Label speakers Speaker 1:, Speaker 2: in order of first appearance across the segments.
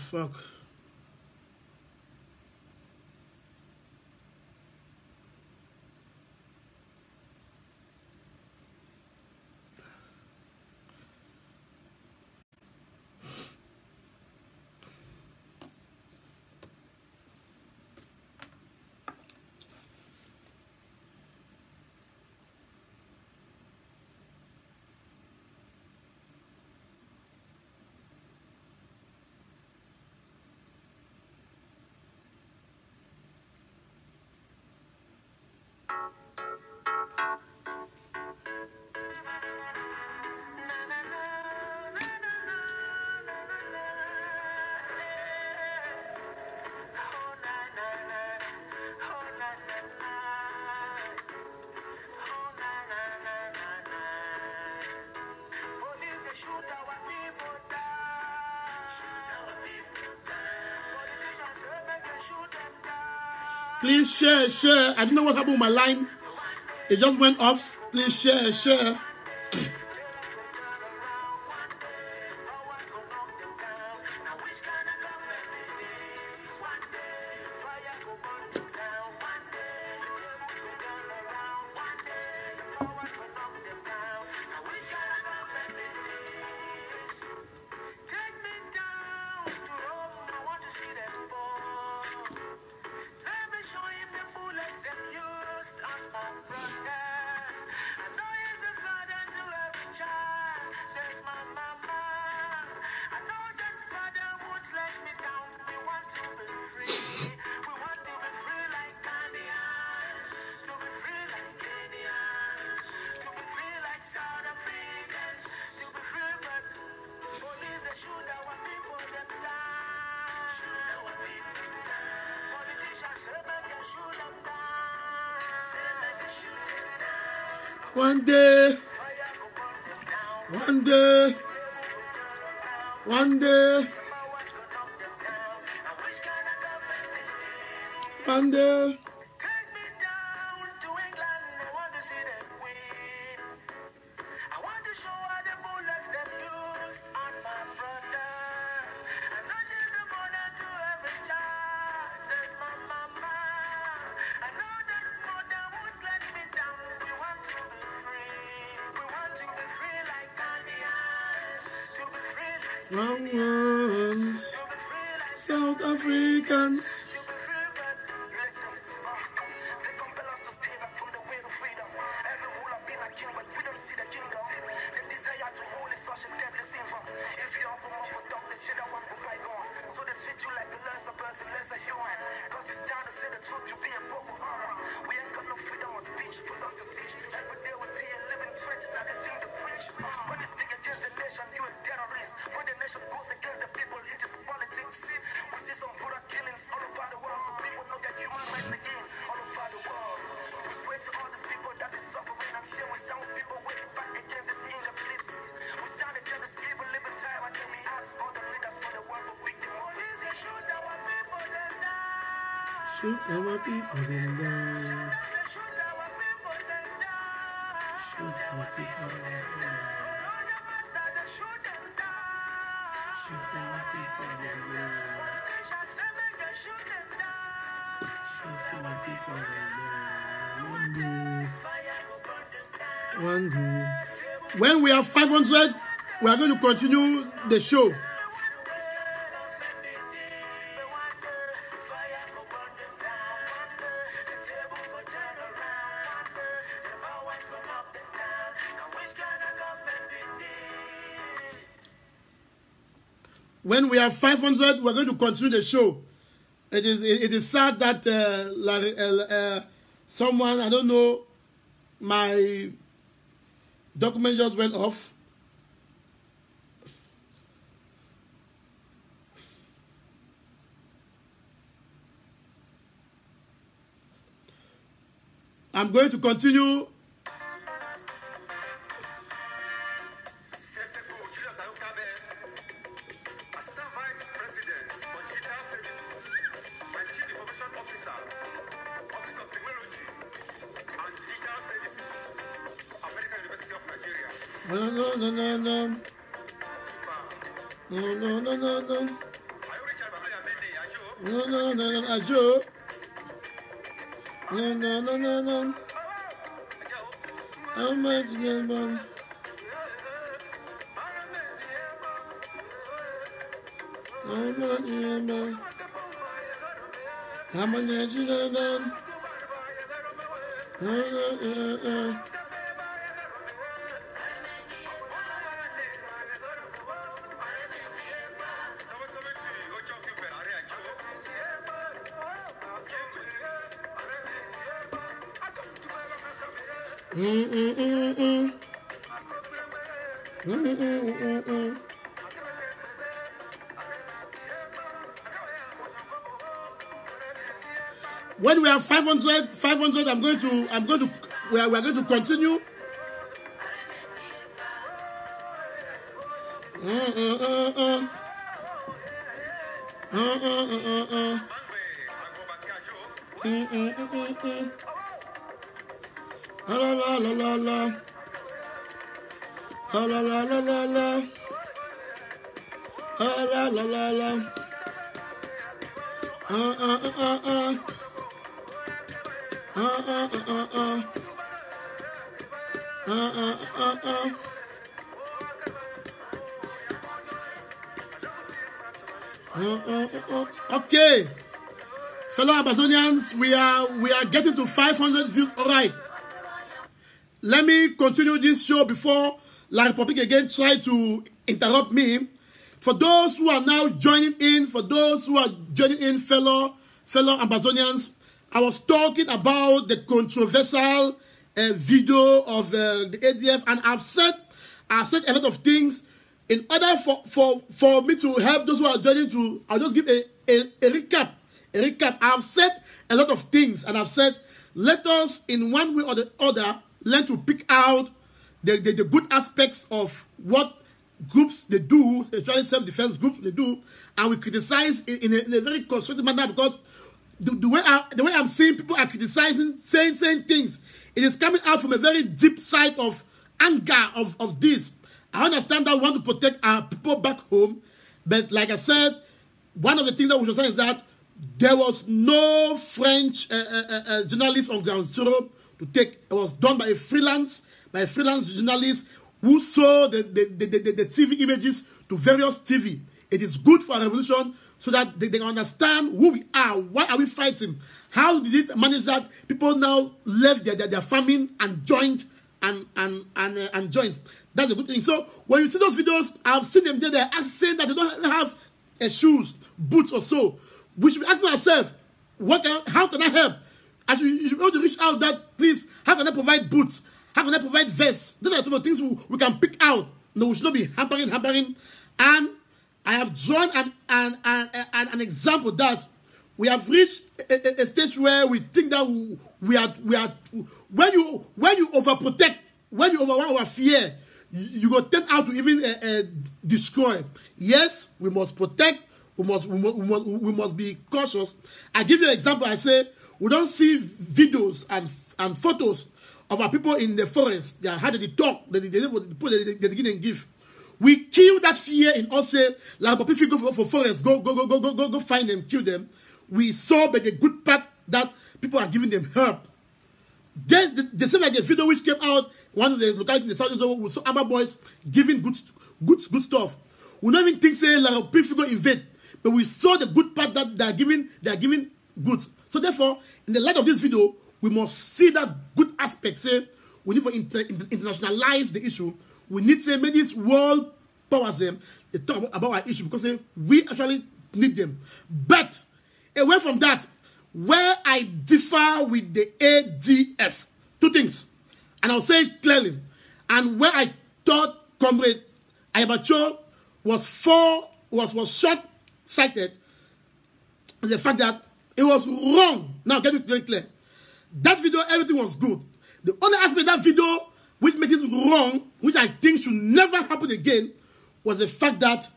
Speaker 1: fuck? Please share. I don't know what happened with my line. It just went off. Please share. One day. Wrong ones, South Africans. Shoot our people in down. Shoot our people in down. Shoot our people in down. Shoot our people in down. One day. When we have 500, we are going to continue the show. When we have 500, we're going to continue the show. It is sad that someone, I don't know, my document just went off. I'm going to continue. No. No, no, no, no, Asuh. No, no, no, no, no. How much is that, man? How much is that, man? How much is that, man? When we have 500, we are going to continue. La la la la la. La la la la la la. La la la la. Okay, fellow Amazonians, we are getting to 500 views. All right, let me continue this show before La Republique again try to interrupt me. For those who are now joining in, fellow Amazonians, I was talking about the controversial video of the ADF, and I've said a lot of things. In order for me to help those who are joining, I'll just give a recap. I've said a lot of things, and I've said, let us, in one way or the other, learn to pick out the good aspects of what groups they do, especially self-defense groups they do, and we criticize in a very constructive manner, because the way I'm seeing people are criticizing, saying things, it is coming out from a very deep side of anger of this. I understand that we want to protect our people back home, but like I said, one of the things that we should say is that there was no French journalist on ground zero to take. It was done by a freelance journalist who saw the TV images to various TV. It is good for a revolution so that they understand who we are. Why are we fighting? How did it manage that people now left their famine and joined and joined? That's a good thing. So when you see those videos, I've seen them there. They're saying that they don't have shoes, boots, or so. We should be asking ourselves, how can I help? You should be able to reach out that, please, how can I provide boots? How can I provide vests? These are some of the things we can pick out. No, we should not be hampering. And I have drawn an example that we have reached a stage where we think that we are when you overprotect, when you over fear, you go turn out to even destroy. Yes, we must protect. We must be cautious. I give you an example. I say we don't see videos and photos of our people in the forest. They had the talk. They didn't give. We kill that fear in us. Say, like people go for forest, go find them, kill them. We saw the good part that people are giving them help. Then they seem like a video which came out. One of the localities in the south, we saw Aba boys giving good stuff. We don't even think say like people invade, but we saw the good part that they are giving goods. So therefore, in the light of this video, we must see that good aspect. Say we need to internationalize the issue. We need to say make this world powers them. They talk about our issue because say we actually need them. But away from that, where I differ with the ADF, two things, and I'll say it clearly, and where I thought Comrade Ayabacho was short-sighted, is the fact that it was wrong. Now, get it very clear. That video, everything was good. The only aspect of that video which makes it wrong, which I think should never happen again, was the fact that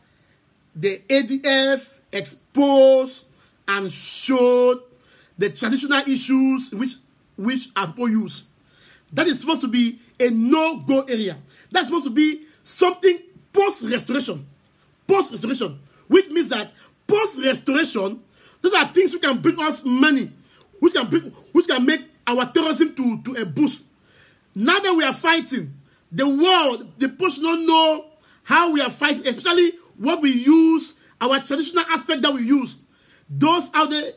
Speaker 1: the ADF exposed and showed the traditional issues which our people use. That is supposed to be a no-go area. That's supposed to be something post-restoration. Post-restoration. Which means that post-restoration, Those are things which can bring us money, which can make our terrorism to a boost. Now that we are fighting, the world, the people should not know how we are fighting, especially what we use, our traditional aspect that we use. Those out there,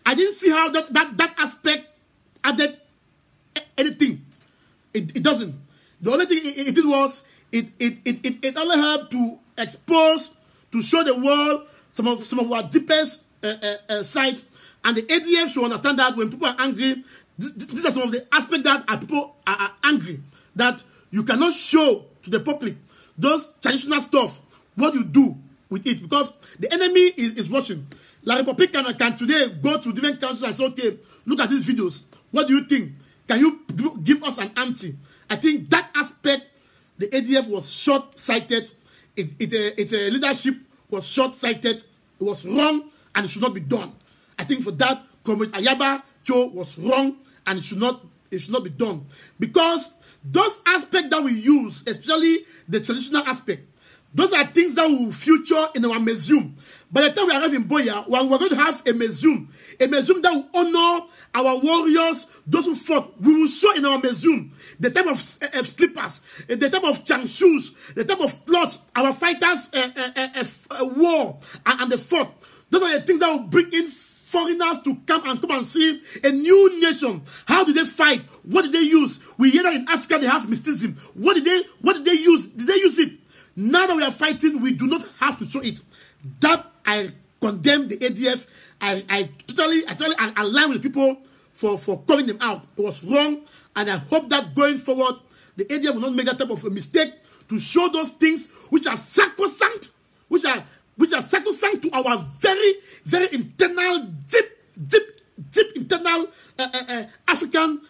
Speaker 1: I didn't see how that aspect added anything. It doesn't. The only thing it did was it only helped to expose, to show the world some of our deepest side. And the ADF should understand that when people are angry, these are some of the aspects that people are angry, that you cannot show to the public those traditional stuff, what you do with it, because the enemy is watching. La Republic can today go to different countries and say, okay, look at these videos. What do you think? Can you give us an answer? I think that aspect, the ADF was short-sighted. Its leadership was short-sighted. It was wrong, and it should not be done. I think for that, Comrade Ayaba Cho was wrong, and it should not be done. Because those aspects that we use, especially the traditional aspect, those are things that will feature in our museum. By the time we arrive in Boya, we're going to have a museum that will honor our warriors, those who fought. We will show in our museum the type of slippers, the type of chang shoes, the type of clothes our fighters wore and they fought. Those are the things that will bring in foreigners to come and see a new nation. How did they fight? What did they use? We hear that in Africa they have mysticism. What did they use? Did they use it? Now that we are fighting, we do not have to show it. That I condemn the ADF. I totally align with the people for calling them out. It was wrong, and I hope that going forward, the ADF will not make that type of a mistake to show those things which are sacrosanct, which are sacrosanct to our very, very internal, deep internal African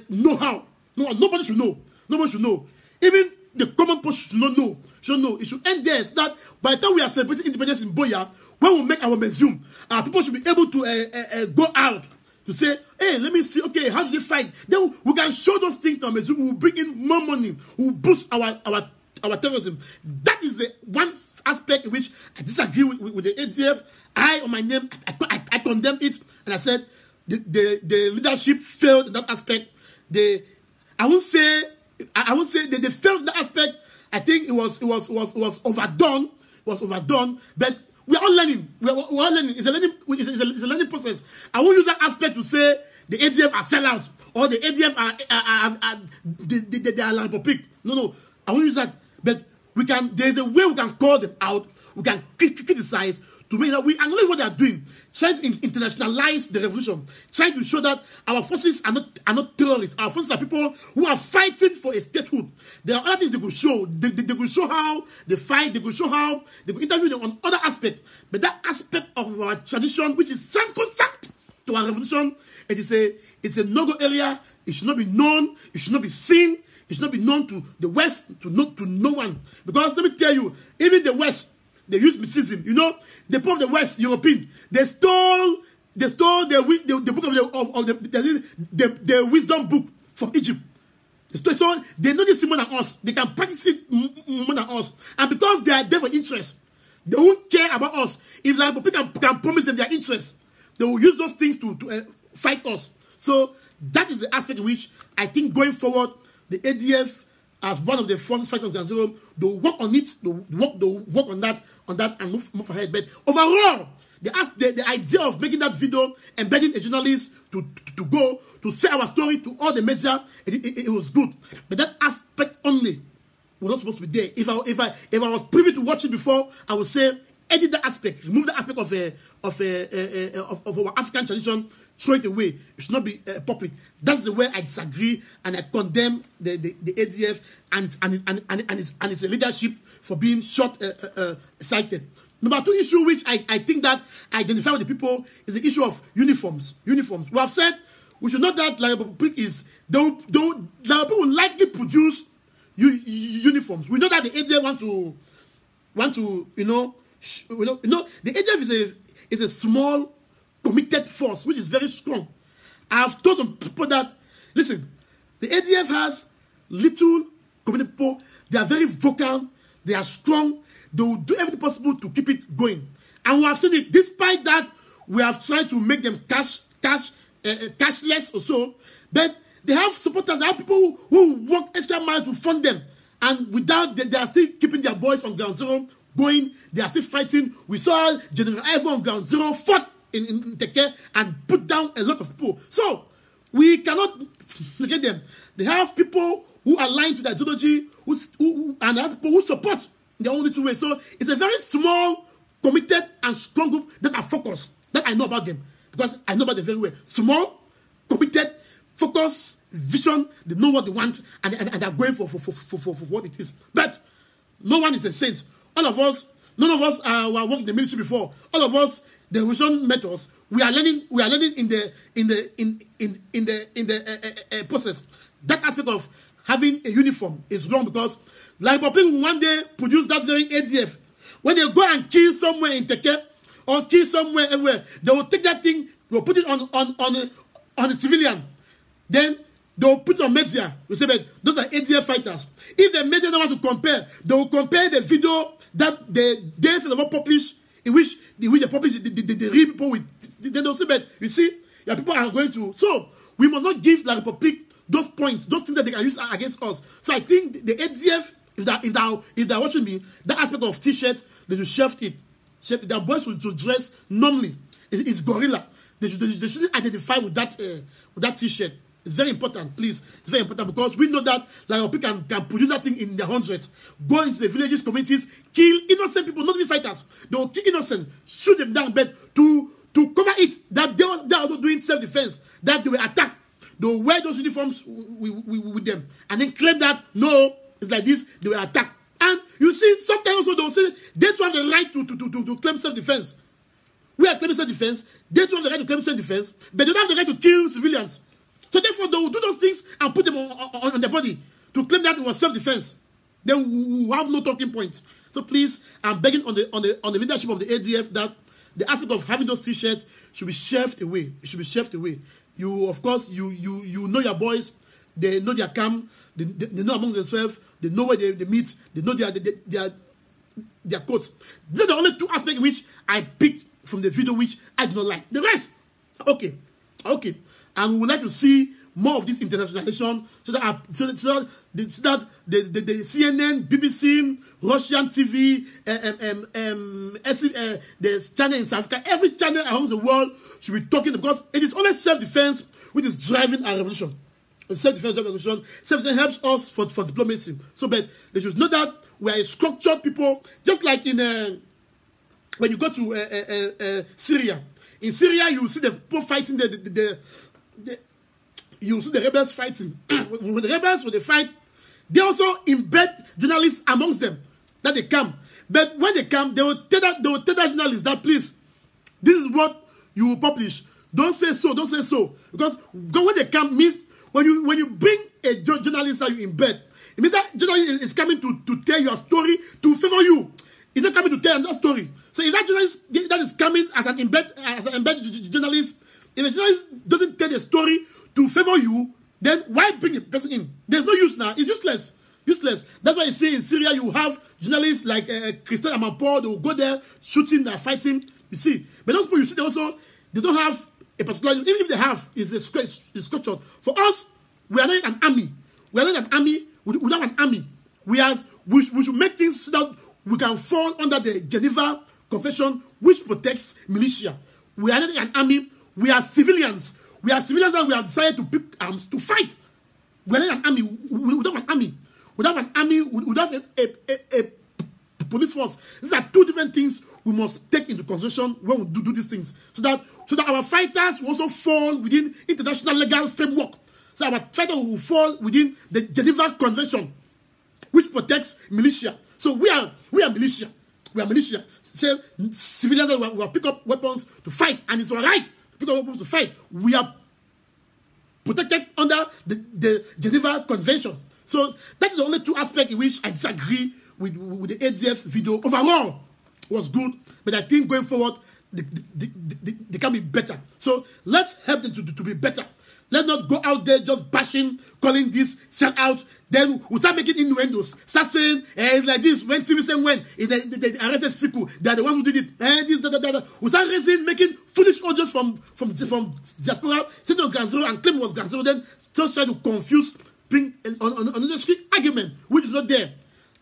Speaker 1: know-how. No, nobody should know. Nobody should know. Even the common person should not know. It should end there. So that by the time we are celebrating independence in Boya, when we make our museum, our people should be able to go out to say, hey, let me see, okay, how do they fight? Then we can show those things to our museum. We will bring in more money. We will boost our terrorism. That is the one aspect in which I disagree with the ADF. On my name, I condemn it, and I said the leadership failed in that aspect. I won't say they failed in that aspect. I think it was overdone. It was overdone, but we are all learning. We are all learning. It's a learning process. I won't use that aspect to say the ADF are sellouts or the ADF they are Lampopic. No. I won't use that. But there is a way we can call them out. We can criticize to make that we acknowledge what they are doing, trying to internationalize the revolution, trying to show that our forces are not terrorists. Our forces are people who are fighting for a statehood. There are other things they could show. They could show how they fight. They could show how they could interview them on other aspects. But that aspect of our tradition, which is sacrosanct to our revolution, it's a no-go area. It should not be known. It should not be seen. It should not be known to the West, to no one. Because let me tell you, even the West, they use mysticism. You know, the people of the West, European, they stole the book of the wisdom book from Egypt. So they know this more than us. They can practice it more than us. And because they are there for interest, they won't care about us. If like people can promise them their interest, they will use those things to fight us. So that is the aspect in which I think going forward, the ADF, as one of the forces fighting against Cameroon, they'll work on it, they'll work on that and move ahead. But overall, the idea of making that video, embedding a journalist to go to say our story to all the media, it was good. But that aspect only was not supposed to be there. If I was privy to watch it before, I would say edit that aspect, remove the aspect of our African tradition, throw it away. It should not be public. That's the way I disagree, and I condemn the ADF and its leadership for being short-sighted. Number two issue, which I think that I identify with the people, is the issue of uniforms. We have said we should not that La Republic is La Republic will likely produce uniforms. We know that the ADF want to the ADF is a small committed force which is very strong. I have told some people that listen, the ADF has little committed people. They are very vocal. They are strong. They will do everything possible to keep it going. And we have seen it. Despite that, we have tried to make them cashless or so, but they have supporters, they have people who work extra mile to fund them, and without they are still keeping their boys on ground zero going. They are still fighting. We saw General Ivo on ground zero fought in Teke and put down a lot of people. So we cannot forget them. They have people who align to the ideology, and have people who support their own little way. So it's a very small, committed, and strong group that are focused. That I know about them, because I know about them very well. Small, committed, focused, vision. They know what they want, and they're going for what it is. But no one is a saint. All of us, none of us were working in the military before. All of us, the revision methods, we are learning in the process. That aspect of having a uniform is wrong, because like people one day produce that very ADF. When they go and kill somewhere in Teke or kill somewhere everywhere, they will take that thing, they will put it on a civilian. Then they will put it on media. We say, but those are ADF fighters. If the media don't want to compare, they will compare the video that the DFL publish, in which they publish the real people with. Then they'll say, but you see, your people are going to. So we must not give La Republique those points, those things that they can use against us. So I think the ADF, if they're watching me, that aspect of t-shirts, they should shelf it. Their boys should dress normally. It's gorilla. They shouldn't identify with that t-shirt. It's very important, please. It's very important, because we know that like people can produce that thing in the hundreds, go into the villages, communities, kill innocent people, not even fighters. They will kill innocent, shoot them down, but to cover it, that they're also doing self-defense, that they were attacked. They will wear those uniforms with them, and then claim that, no, it's like this, they were attacked. And you see, sometimes also they'll say they too have the right to claim self-defense. We are claiming self-defense, they too have the right to claim self-defense, but they don't have the right to kill civilians. So therefore, they will do those things and put them on their body to claim that it was self-defense. Then we have no talking point. So please, I'm begging on the leadership of the ADF that the aspect of having those t-shirts should be shelved away. It should be shelved away. You, of course, you know your boys. They know their camp. They know among themselves. They know where they meet. They know their codes. These are the only two aspects in which I picked from the video which I do not like. The rest, okay. And we would like to see more of this internationalization, so that the CNN, BBC, Russian TV, the channel in South Africa, every channel around the world should be talking, because it is only self-defense which is driving our revolution. Self-defense revolution. Self-defense helps us for diplomacy. So, but they should know that we are a structured people, just like in when you go to Syria. In Syria, you see the people fighting you see the rebels fighting. When the rebels, when they fight, they also embed journalists amongst them that they come. But when they come, they will tell that journalists that, please, this is what you will publish. Don't say so. Because when they come means when you bring a journalist that you embed, it means that journalist is coming to tell your story to favor you. It's not coming to tell another story. So if that journalist that is coming as an embedded journalist, if a journalist doesn't tell the story to favor you, then why bring a person in? There's no use now. It's useless. That's why you see in Syria you have journalists like Christian Amanpour. They will go there shooting, they're fighting. You see, but those people you see, they don't have a particular. Even if they have, it's structured. For us, we are not an army. We are not an army. We have an army. We should make things so that we can fall under the Geneva Convention, which protects militia. We are not an army. We are civilians. We are civilians, and we have decided to pick arms to fight. We are not an army. We don't have an army. We don't have an army. We don't have a police force. These are two different things we must take into consideration when we do these things, so that our fighters will also fall within international legal framework. So our fighters will fall within the Geneva Convention, which protects militia. So we are militia. We are militia. So civilians who have picked up weapons to fight, and it's all right. Pick up weapons to fight. We are protected under the Geneva Convention. So that is the only two aspects in which I disagree with the ADF video. Overall, it was good, but I think going forward, they can be better. So let's help them to be better. Let's not go out there just bashing, calling this, sell out. Then we start making innuendos. Start saying, it's like this. When TV said when they arrested Siku, they are the ones who did it. We start raising, making foolish audios from diaspora, saying on Grand Zero and claim it was Grand Zero. Then just try to confuse, bring on the street argument, which is not there.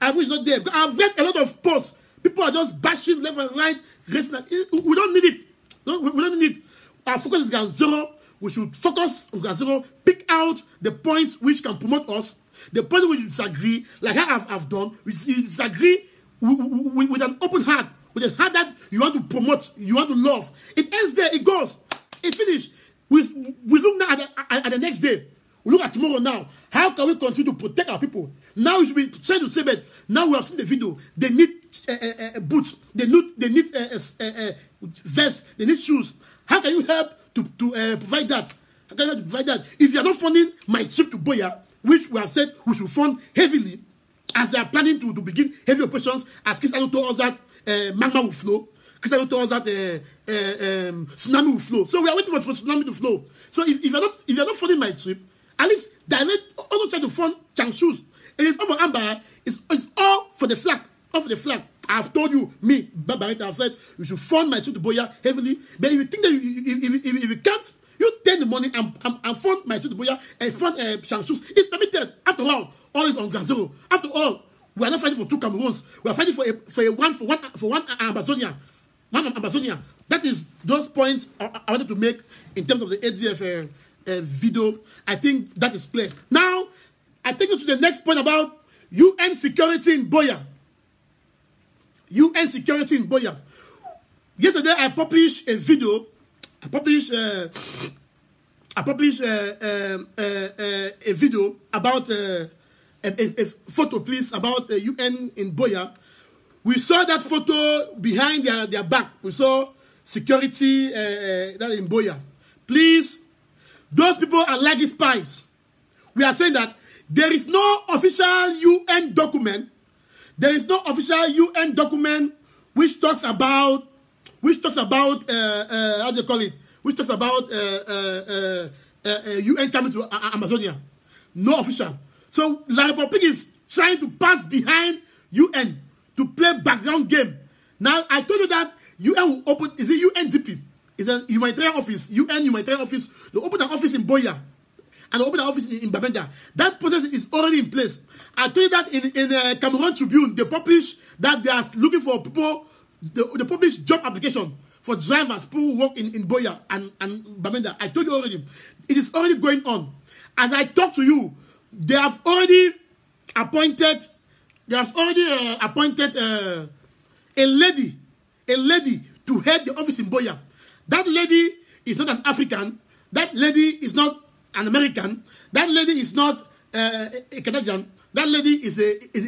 Speaker 1: Which is not there. I've read a lot of posts. People are just bashing left and right. Raising, we don't need it. We don't need it. Our focus is Grand Zero. We should focus on Grand Zero, pick out the points which can promote us, the points which you disagree, like I've done, which you disagree with an open heart, with a heart that you want to promote, you want to love. It ends there, it goes, it finished. We look now at the next day. We look at tomorrow now. How can we continue to protect our people? Now we should be trying to say that now we have seen the video. They need boots, they need vests, they need shoes. How can you help to provide that? How can you provide that? If you are not funding my trip to Boya, which we have said we should fund heavily, as they are planning to begin heavy operations, as Cristiano told us that magma will flow, Cristiano told us that tsunami will flow. So we are waiting for tsunami to flow. So if you're not funding my trip, at least direct also try to fund Changshu's. It is all for Amber. It's all for the flag. All for the flag. I've told you, me, Bareta, I've said you should fund my trip to Boya heavily. But if you think that if you can't, you take the money and fund my trip to Boya and fund Changshu's. It's permitted. After all is on Grand Zero. After all, we are not fighting for two Cameroons. We are fighting for one Amazonia. One Amazonia. That is those points I wanted to make in terms of the ADF video. I think that is clear. Now, I take you to the next point about UN security in Boya. UN security in Boya. Yesterday, I published a video. I published a video about a photo, please, about the UN in Boya. We saw that photo behind their back. We saw security that in Boya. Please, those people are like spies. We are saying that there is no official UN document. There is no official UN document which talks about how do you call it? Which talks about UN coming to Amazonia. No official. So La Republic is trying to pass behind UN to play background game. Now I told you that UN will open. Is it UNDP? It's a humanitarian office. UN humanitarian office. They open an office in Boya. And open an office in Babenda. That process is already in place. I told you that in Cameroon Tribune, they published that they are looking for people, they publish job application for drivers, people who work in Boya and Babenda. I told you already. It is already going on. As I talk to you, they have already appointed a lady to head the office in Boya. That lady is not an African. That lady is not an American. That lady is not a Canadian. That lady is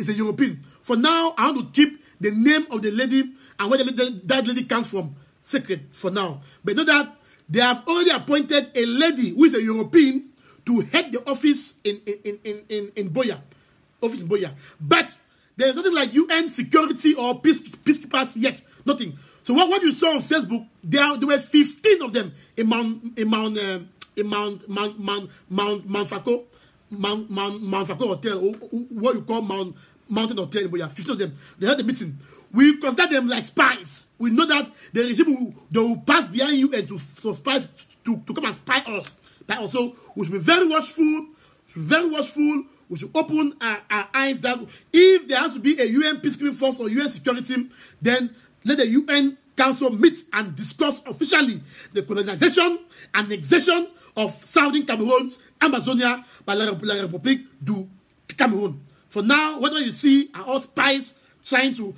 Speaker 1: a European. For now, I want to keep the name of the lady and where that lady comes from secret for now. But know that they have already appointed a lady who is a European to head the office in Boya. Office in Boya. But there is nothing like UN security or peacekeepers yet. Nothing. So what you saw on Facebook, there were 15 of them in Mount Fako Hotel, what you call Mountain Hotel in Boya. 15 of them. They had a meeting. We consider them like spies. We know that the regime will pass behind UN for spies to come and spy us. But also, we should be very watchful. We should open our eyes that if there has to be a UN peacekeeping force or UN security team, then let the UN Council meet and discuss officially the colonization and annexation of Southern Cameroon's Amazonia by La République du Cameroon. For now, whatever you see are all spies trying to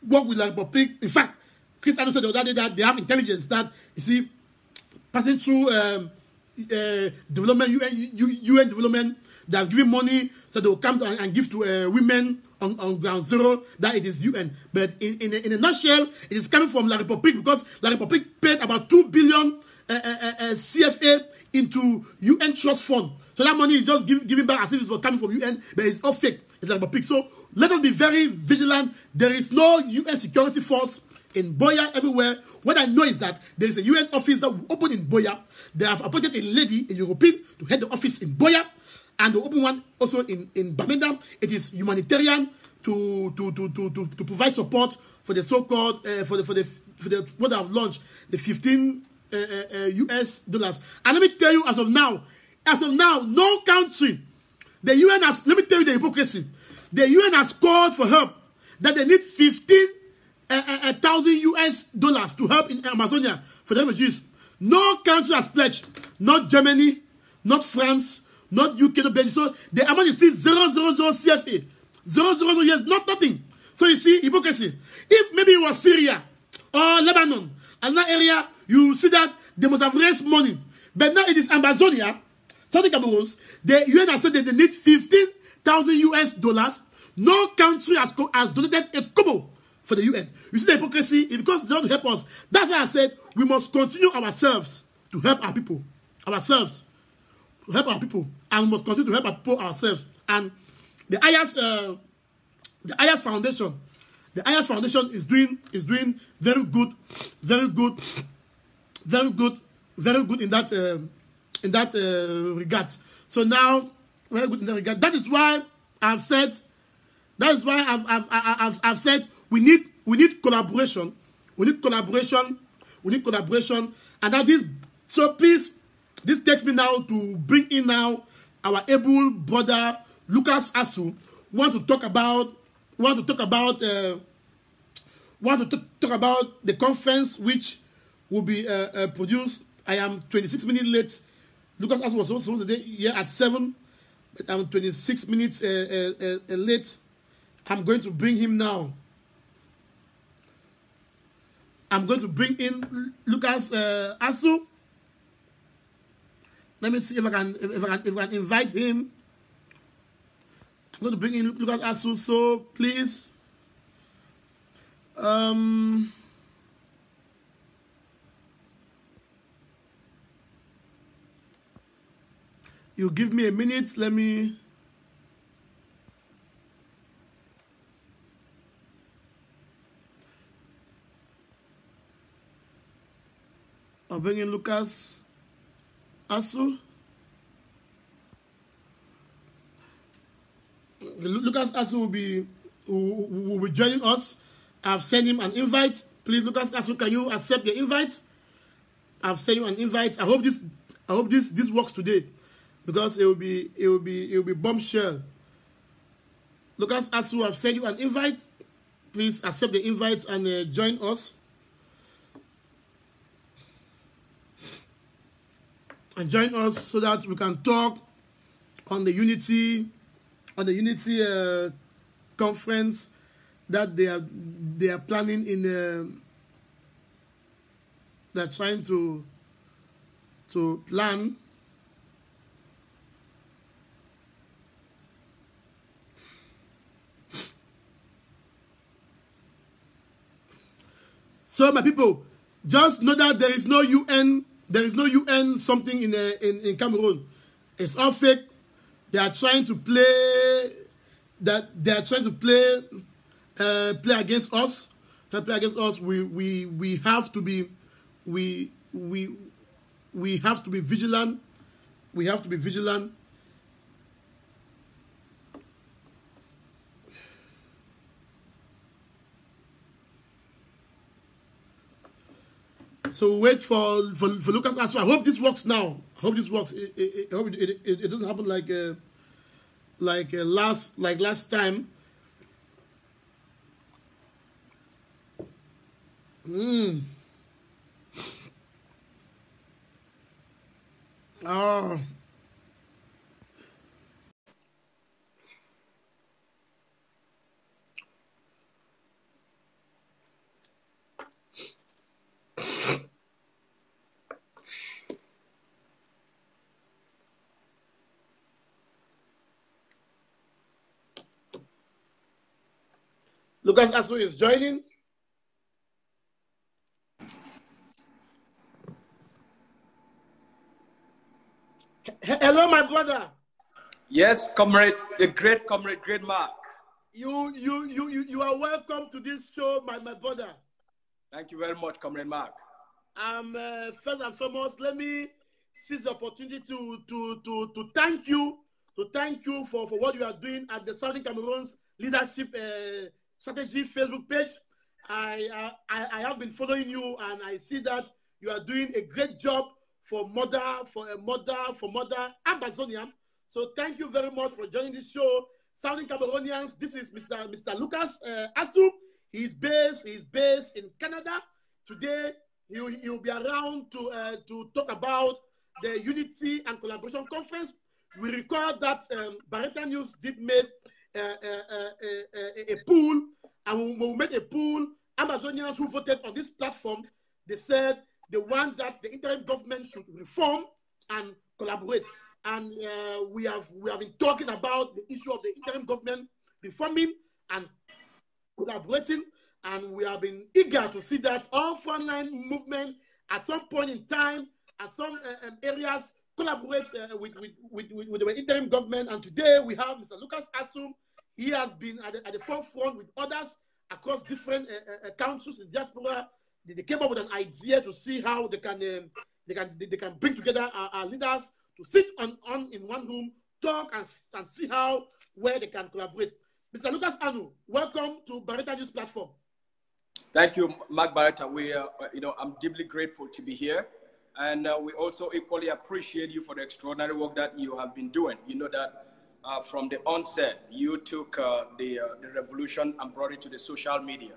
Speaker 1: work with La République. In fact, Cristiano said the other day that they have intelligence that, you see, passing through development, UN development. They have given money so they will come and give to women on Ground Zero, that it is UN. But in a nutshell, it is coming from La République because La République paid about 2 billion CFA into UN Trust Fund. So that money is just given back as if it was coming from UN, but it's all fake. It's La République. So let us be very vigilant. There is no UN security force in Buea, everywhere. What I know is that there is a UN office that will open in Buea. They have appointed a lady, a European, to head the office in Buea, and they open one also in Bamenda. It is humanitarian to provide support for the so-called for the what they have launched, the 15 US dollars. And let me tell you, as of now, no country, the UN has, let me tell you the hypocrisy. The UN has called for help, that they need 15,000 US dollars to help in Amazonia for the refugees. No country has pledged, not Germany, not France, not UK, not Belgium. So the amount is still 000 CFA. 000 years, not nothing. So you see, hypocrisy. If maybe it was Syria or Lebanon, another area, you see that they must have raised money. But now it is Amazonia, Southern Cameroon. The UN has said that they need 15,000 US dollars. No country has donated a kobo for the UN. You see the hypocrisy? It's because they don't help us. That's why I said we must continue ourselves to help our people. Ourselves. To help our people. And we must continue to help our people ourselves. And the IAS Foundation. The IAS Foundation is doing very good in that regard. So now, very good in that regard. That is why I've said we need collaboration. We need collaboration. And that this, so please, this takes me now to bring in now our able brother Lucas Asuh. Want to talk about the conference which will be produced. I am 26 minutes late. Lucas Asuh was supposed to be here at 7, but I'm 26 minutes late. I'm going to bring him now. I'm going to bring in Lucas Asuh. Let me see if I can invite him. I'm going to bring in Lucas Asuh. So please, you give me a minute. Let me. I'll bring in Lucas Asuh. Lucas Asuh will be joining us. I've sent him an invite. Please, Lucas Asuh, can you accept the invite? I've sent you an invite. I hope this works today, because it will be bombshell. Lucas Asuh, I've sent you an invite. Please accept the invite and join us. And join us so that we can talk on the unity conference that they are planning in. They're trying to plan. So my people, just know that there is no UN. There is no UN something in Cameroon. It's all fake. They are trying to play play against us. We have to be vigilant. We have to be vigilant. So wait for Lucas Asuh. I hope this works now. I hope this works. I hope it doesn't happen like last time. Oh. Lucas Asuh is joining. Hello, my brother.
Speaker 2: Yes, comrade, the great comrade, great Mark.
Speaker 1: You are welcome to this show, my brother.
Speaker 2: Thank you very much, Comrade Mark.
Speaker 1: First and foremost, let me seize the opportunity to thank you, for what you are doing at the Southern Cameroon's Leadership Strategy Facebook page. I have been following you, and I see that you are doing a great job for mother Amazonian. So thank you very much for joining this show, Southern Cameroonians. This is Mr. Lucas Asuh. He's based in Canada. Today he will be around to talk about the Unity and Collaboration Conference. We recall that Bareta News did make a pool, and we made a pool. Amazonians who voted on this platform, they said they want that the interim government should reform and collaborate. And we have been talking about the issue of the interim government reforming and collaborating, and we have been eager to see that all frontline movement at some point in time, at some areas, collaborate with the interim government. And today we have Mr. Lucas Asuh. He has been at the forefront with others across different countries in diaspora. They came up with an idea to see how they can bring together our leaders to sit in one room, talk and see where they can collaborate. Mr. Lucas Asuh, welcome to Bareta News platform.
Speaker 2: Thank you, Mark Bareta. I'm deeply grateful to be here, and we also equally appreciate you for the extraordinary work that you have been doing. You know that from the onset, you took the revolution and brought it to the social media.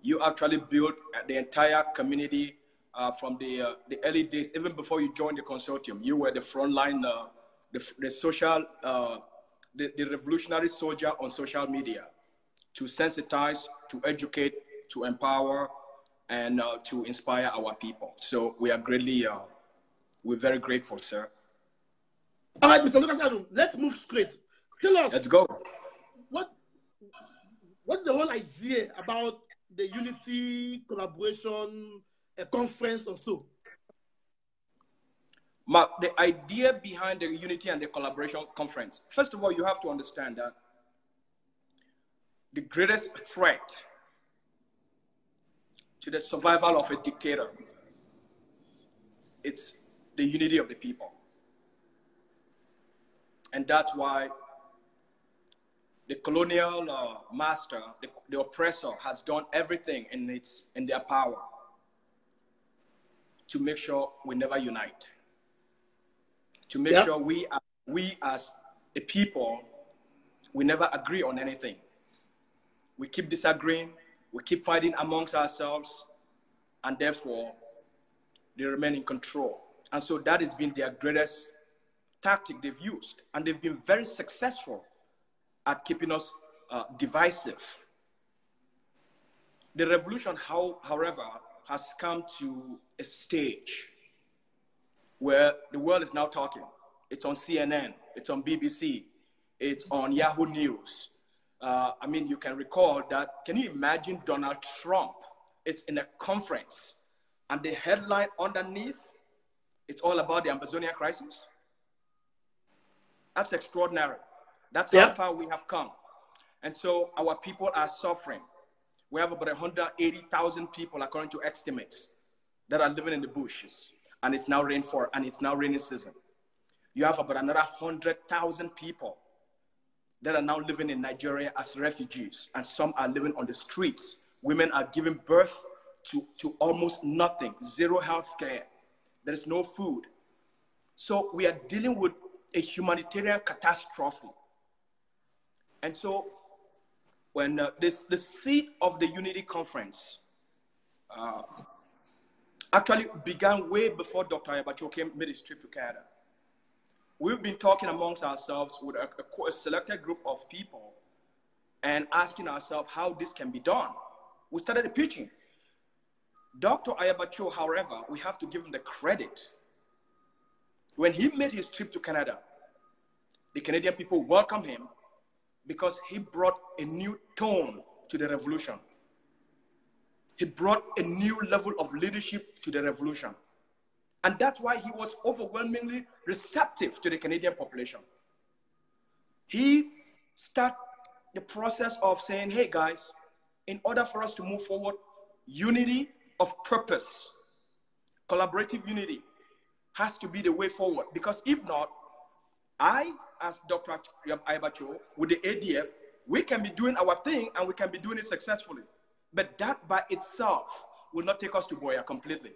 Speaker 2: You actually built the entire community from the early days, even before you joined the consortium. You were the frontline, the revolutionary soldier on social media, to sensitize, to educate, to empower, and to inspire our people. So we are we're very grateful, sir.
Speaker 1: All right, Mr. Lucas Asuh, let's move straight. Tell us.
Speaker 2: Let's go.
Speaker 1: What's the whole idea about the Unity Collaboration Conference or so?
Speaker 2: Mark, the idea behind the Unity and the Collaboration Conference, first of all, you have to understand that the greatest threat to the survival of a dictator, it's the unity of the people. And that's why the colonial master, the oppressor, has done everything in their power to make sure we never unite, to make sure we as a people, we never agree on anything. We keep disagreeing, we keep fighting amongst ourselves, and therefore they remain in control. And so that has been their greatest tactic they've used, and they've been very successful at keeping us divisive. The revolution, however, has come to a stage where the world is now talking. It's on CNN, it's on BBC, it's on Yahoo News. You can recall that. Can you imagine Donald Trump? It's in a conference, and the headline underneath, it's all about the Amazonian crisis. That's extraordinary. That's how far we have come. And so our people are suffering. We have about 180,000 people, according to estimates, that are living in the bushes. And it's now rainy season. You have about another 100,000 people that are now living in Nigeria as refugees. And some are living on the streets. Women are giving birth to almost nothing. Zero health care. There is no food. So we are dealing with a humanitarian catastrophe. And so when the seed of the Unity Conference actually began way before Dr. Ayabacho made his trip to Canada. We've been talking amongst ourselves with a selected group of people and asking ourselves how this can be done. We started pitching. Dr. Ayabacho, however, we have to give him the credit. When he made his trip to Canada, the Canadian people welcomed him because he brought a new tone to the revolution. He brought a new level of leadership to the revolution. And that's why he was overwhelmingly receptive to the Canadian population. He started the process of saying, hey guys, in order for us to move forward, unity of purpose, collaborative unity has to be the way forward. Because if not, I, as Dr. Ayabacho, with the ADF, we can be doing our thing and we can be doing it successfully. But that by itself will not take us to Boya completely.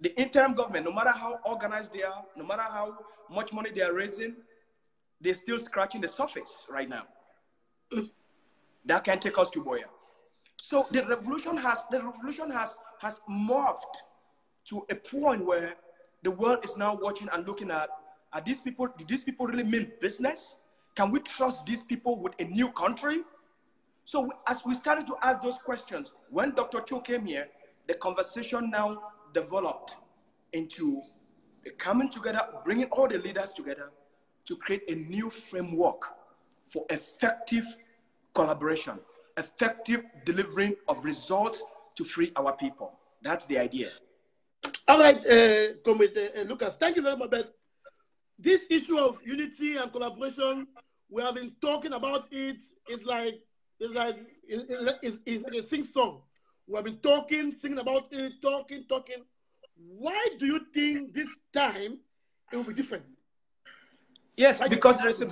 Speaker 2: The interim government, no matter how organized they are, no matter how much money they are raising, they're still scratching the surface right now. That can take us to Boya. So the revolution has morphed to a point where the world is now watching and looking at, do these people really mean business? Can we trust these people with a new country? So as we started to ask those questions, when Dr. Cho came here, the conversation now developed into a coming together, bringing all the leaders together to create a new framework for effective collaboration, effective delivering of results to free our people. That's the idea.
Speaker 1: All right, Comrade Lucas, thank you very much. But this issue of unity and collaboration, we have been talking about it. It's like a sing song. We have been talking, singing about it, talking. Why do you think this time it will be different?
Speaker 2: Yes, because there is a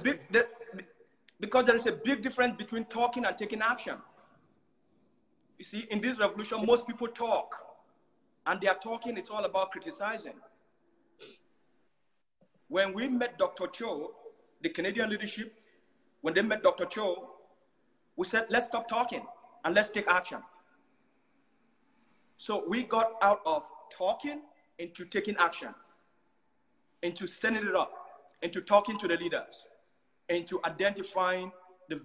Speaker 2: big difference between talking and taking action. You see, in this revolution, most people talk, and they are talking. It's all about criticizing. When we met Dr. Cho, the Canadian leadership, when they met Dr. Cho, we said, let's stop talking and let's take action. So we got out of talking into taking action, into sending it up, into talking to the leaders, into identifying the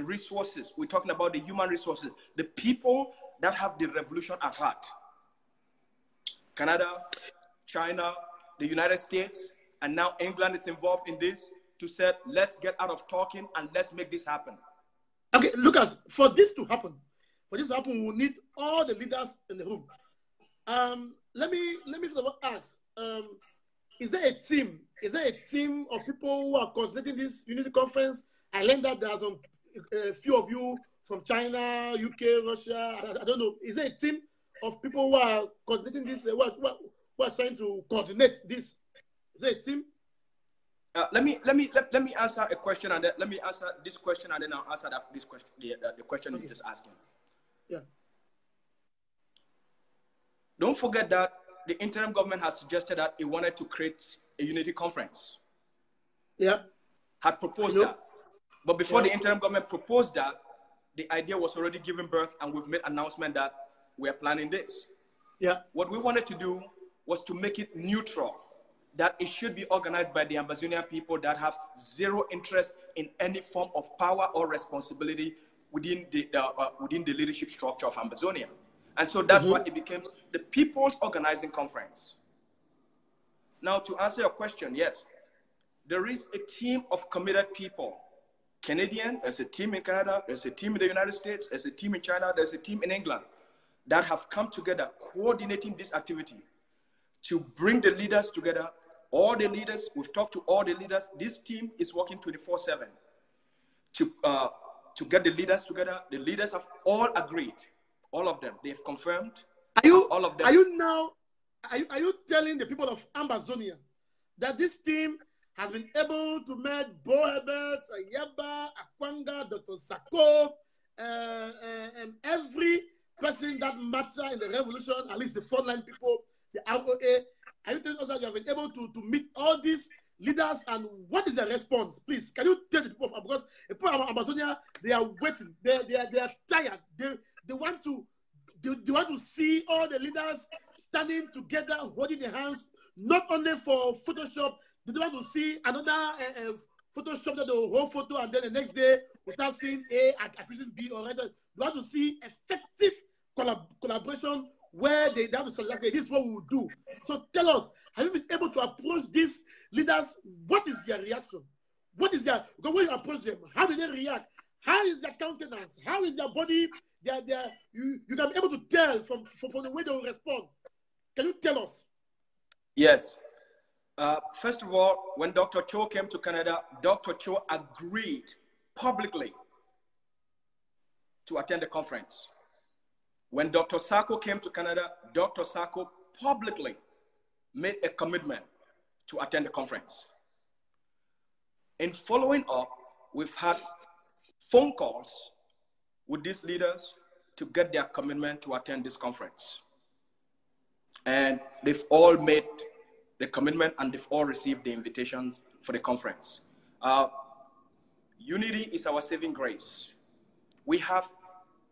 Speaker 2: resources. We're talking about the human resources, the people that have the revolution at heart. Canada, China, the United States, and now England is involved in this to say, let's get out of talking and let's make this happen.
Speaker 1: Okay, Lucas, for this to happen, we will need all the leaders in the room. Let me ask, is there a team? Is there a team of people who are coordinating this unity conference? I learned that there's a few of you from China, UK, Russia. I don't know. Is there a team of people who are coordinating this? Who are trying to coordinate this? Is there a team?
Speaker 2: Let me answer a question, and let me answer this question, and then I'll answer this question. The question you're just asking.
Speaker 1: Yeah.
Speaker 2: Don't forget that the interim government has suggested that it wanted to create a unity conference.
Speaker 1: Yeah.
Speaker 2: Had proposed that. But before the interim government proposed that, the idea was already given birth, and we've made announcement that we are planning this.
Speaker 1: Yeah.
Speaker 2: What we wanted to do was to make it neutral, that it should be organized by the Ambazonian people that have zero interest in any form of power or responsibility within the leadership structure of Ambazonia. And so that's why it became the People's Organizing Conference. Now, to answer your question, yes, there is a team of committed people. Canadian, there's a team in Canada, there's a team in the United States, there's a team in China, there's a team in England that have come together coordinating this activity to bring the leaders together. All the leaders, we've talked to all the leaders. This team is working 24/7 to get the leaders together. The leaders have all agreed. All of them, they've confirmed. All of them.
Speaker 1: Are you telling the people of Ambazonia that this team has been able to meet Bo Herbert, Yaba, Akwanga, Dr. Sako, and every person that matter in the revolution, at least the frontline people, the ROA? Are you telling us that you have been able to meet all these leaders, and what is their response? Please, can you tell the people of, because the people of Amazonia, they are waiting, they are tired, they want to see all the leaders standing together, holding their hands, not only for Photoshop. They want to see another Photoshop that the whole photo, and then the next day we start seeing A accusing B or right. They want to see effective collaboration where they have to select, okay, this is what we will do. So tell us, have you been able to approach these leaders? What is their reaction? What is their, because when you approach them, how do they react? How is their countenance? How is their body? You can be able to tell from the way they will respond. Can you tell us?
Speaker 2: Yes. First of all, when Dr. Cho came to Canada, Dr. Cho agreed publicly to attend the conference. When Dr. Sacco came to Canada, Dr. Sacco publicly made a commitment to attend the conference. In following up, we've had phone calls with these leaders to get their commitment to attend this conference. And they've all made the commitment and they've all received the invitations for the conference. Unity is our saving grace.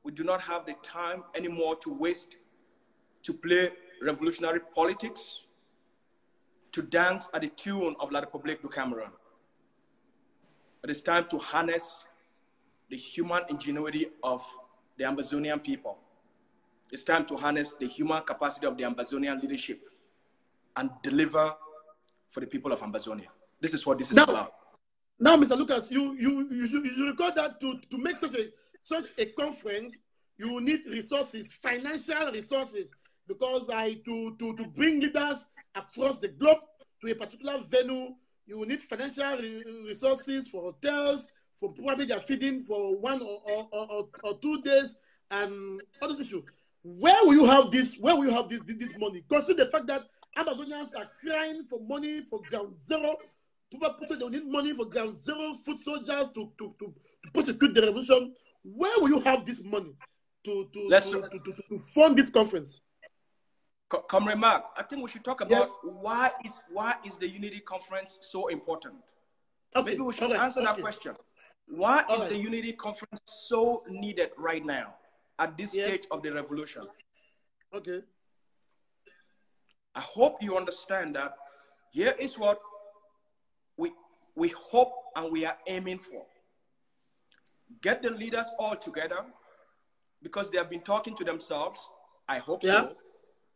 Speaker 2: We do not have the time anymore to waste, to play revolutionary politics, to dance at the tune of La République du Cameroon. It is time to harness the human ingenuity of the Ambazonian people. It's time to harness the human capacity of the Ambazonian leadership and deliver for the people of Ambazonia. This is what this is about.
Speaker 1: Now, Mr. Lucas, you record that to make such a conference, you need resources, financial resources, because to bring leaders across the globe to a particular venue, you need financial resources for hotels, for probably their feeding for 1 or 2 days, and other issues. Where will you have this? Where will you have this money? Consider the fact that Amazonians are crying for money for ground zero. People say they need money for ground zero foot soldiers to prosecute the revolution. Where will you have this money to fund this conference?
Speaker 2: Comrade Mark, I think we should talk about why is the Unity Conference so important? Okay. Maybe we should answer that question. Why is the Unity Conference so needed right now at this stage of the revolution?
Speaker 1: Okay.
Speaker 2: I hope you understand that here is what we hope and we are aiming for. Get the leaders all together because they have been talking to themselves, I hope so,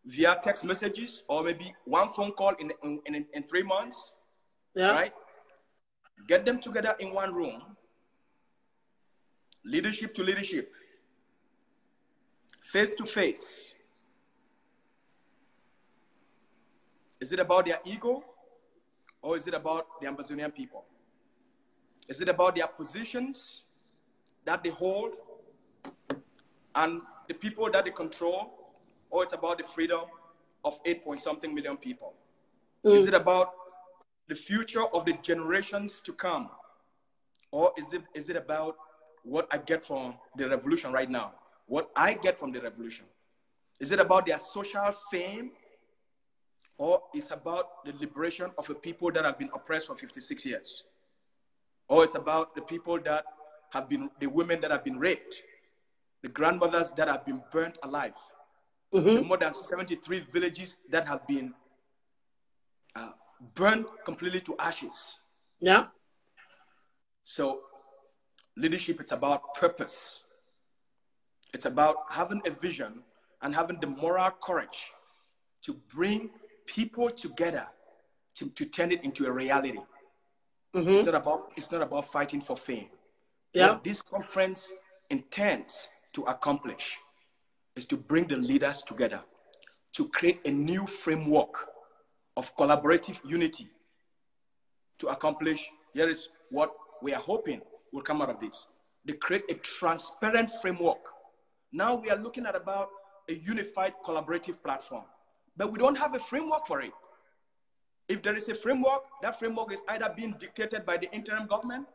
Speaker 2: via text messages or maybe one phone call in 3 months, right? Get them together in one room, leadership to leadership, face to face. Is it about their ego or is it about the Ambazonian people? Is it about their positions that they hold and the people that they control, or it's about the freedom of 8-point-something million people? Is it about the future of the generations to come? Or is it about what I get from the revolution right now? What I get from the revolution? Is it about their social fame? Or it's about the liberation of a people that have been oppressed for 56 years? Or it's about the people that have been, the women that have been raped, the grandmothers that have been burnt alive, the more than 73 villages that have been burned completely to ashes.
Speaker 1: Yeah.
Speaker 2: So leadership, it's about purpose. It's about having a vision and having the moral courage to bring people together to turn it into a reality. It's not about fighting for fame. What this conference intends to accomplish is to bring the leaders together, to create a new framework of collaborative unity to accomplish, here is what we are hoping will come out of this. They create a transparent framework. Now we are looking at about a unified collaborative platform, but we don't have a framework for it. If there is a framework, that framework is either being dictated by the interim government,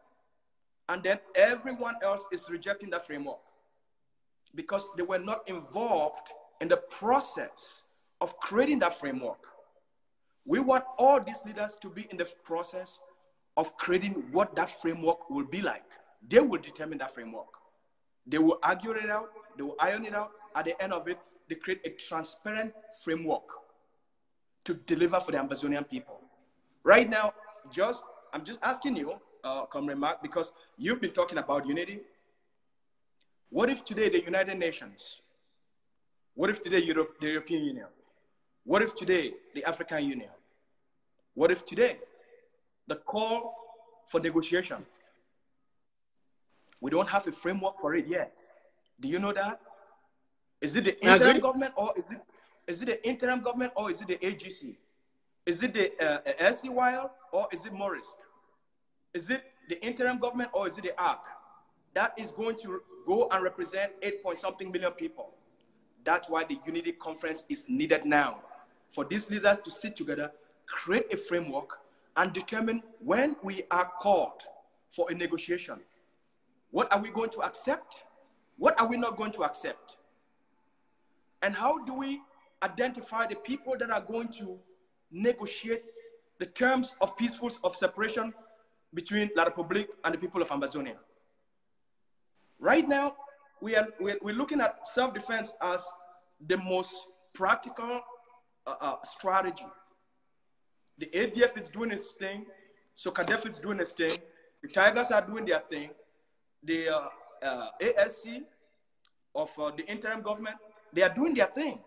Speaker 2: and then everyone else is rejecting that framework because they were not involved in the process of creating that framework. We want all these leaders to be in the process of creating what that framework will be like. They will determine that framework. They will argue it out. They will iron it out. At the end of it, they create a transparent framework to deliver for the Ambazonian people. Right now, I'm just asking you, Comrade Mark, because you've been talking about unity. What if today the United Nations? What if today the European Union? What if today the African Union? What if today the call for negotiation? We don't have a framework for it yet. Do you know that? Is it the interim government or is it the interim government or is it the AGC? Is it the LCYL or is it Morris? Is it the interim government or is it the ARC? That is going to go and represent 8-point-something million people. That's why the Unity Conference is needed now. For these leaders to sit together, create a framework, and determine when we are called for a negotiation. What are we going to accept? What are we not going to accept? And how do we identify the people that are going to negotiate the terms of peaceful separation between La Republique and the people of Ambazonia? Right now, we're looking at self-defense as the most practical strategy. The ADF is doing its thing, SOCADEF is doing its thing, the Tigers are doing their thing, the ASC of the interim government, they are doing their thing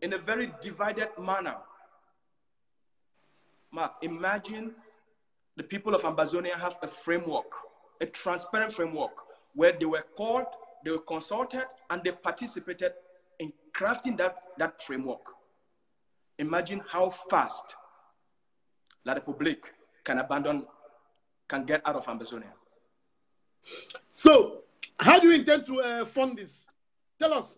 Speaker 2: in a very divided manner. Mark, imagine the people of Ambazonia have a framework, a transparent framework, where they were called, they were consulted, and they participated in crafting that framework. Imagine how fast La Republique can get out of Ambazonia.
Speaker 1: So, how do you intend to fund this? Tell us,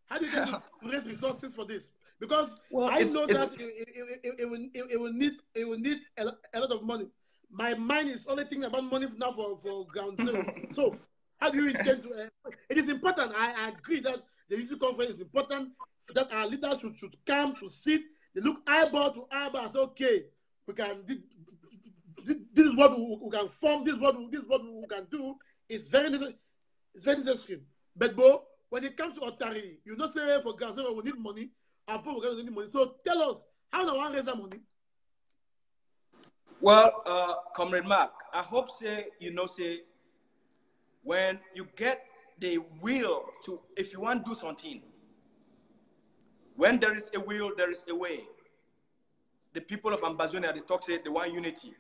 Speaker 1: how do you intend to raise resources for this? Because I know that it will need a lot of money. My mind is only thinking about money now for ground zero. So, how do you intend to? It is important. I agree that the Unity Conference is important. That our leaders should come to sit. They look eyeball to eyeball and say, okay, we can. This is what we can form. This is what we can do. It's very necessary. It's very necessary. But when it comes to Otari, you know, say for ground zero we need money. Our people we need money. So tell us, how do we raise that money?
Speaker 2: Well, Comrade Mark, I hope when you get the will to, if you want to do something, when there is a will, there is a way. The people of Ambazonia, they talk, say they want unity.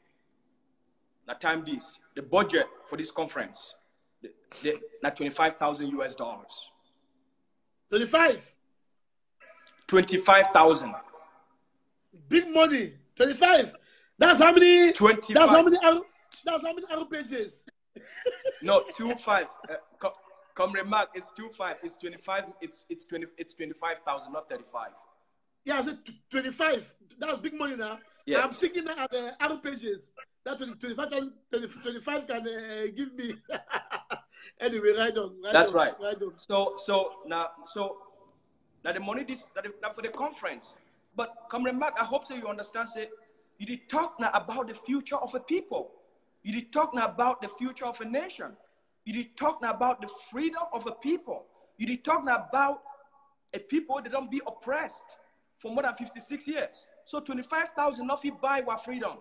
Speaker 2: Now time this, the budget for this conference, not $25,000 US.
Speaker 1: 25?
Speaker 2: 25,000.
Speaker 1: Big money. 25. That's how many?
Speaker 2: 25.
Speaker 1: That's how many arrow pages?
Speaker 2: No, 25. Comrade Mark, it's 25. It's 25. It's 25,000, not 35.
Speaker 1: Yeah, I said 25. That's big money now. Yes. I'm thinking that arrow pages. That 25 can give me. Anyway, right on.
Speaker 2: That's right. So now the money now for the conference. But Comrade Mark, I hope so you understand. Say, you did talk now about the future of a people. You did talk now about the future of a nation. You did talk now about the freedom of a people. You did talk now about a people that don't be oppressed for more than 56 years. So 25,000 not buy our freedom.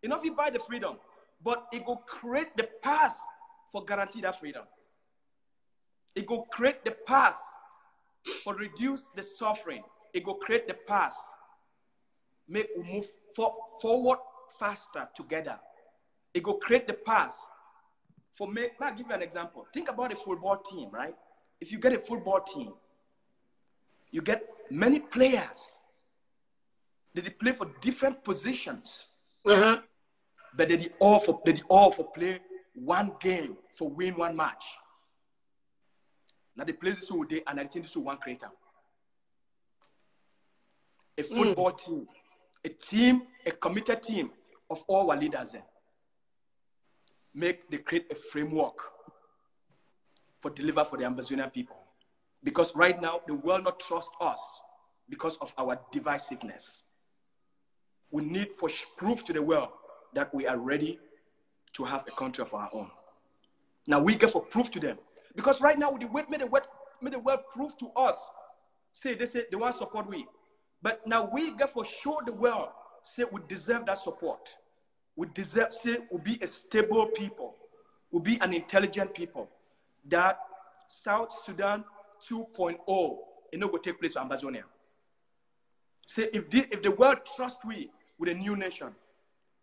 Speaker 2: It not buy the freedom, but it will create the path for guarantee that freedom. It will create the path for reduce the suffering. It will create the path, make we move forward faster together. It will create the path for I'll give you an example. Think about a football team, right? If you get a football team, you get many players. They play for different positions.
Speaker 1: Uh-huh.
Speaker 2: But they all for play one game for win one match. Now they play this whole day and I think this is one creator. A football team, a committed team of all our leaders there. They create a framework for deliver for the Ambazonian people. Because right now, the world not trust us because of our divisiveness. We need for proof to the world that we are ready to have a country of our own. Now we get for proof to them. Because right now, may the world prove to us. They say they want support we. But now we get for show the world, say we deserve that support. We deserve, say, we'll be a stable people. We'll be an intelligent people. That South Sudan 2.0 it not will take place in Ambazonia. Say, if the world trusts we with a new nation,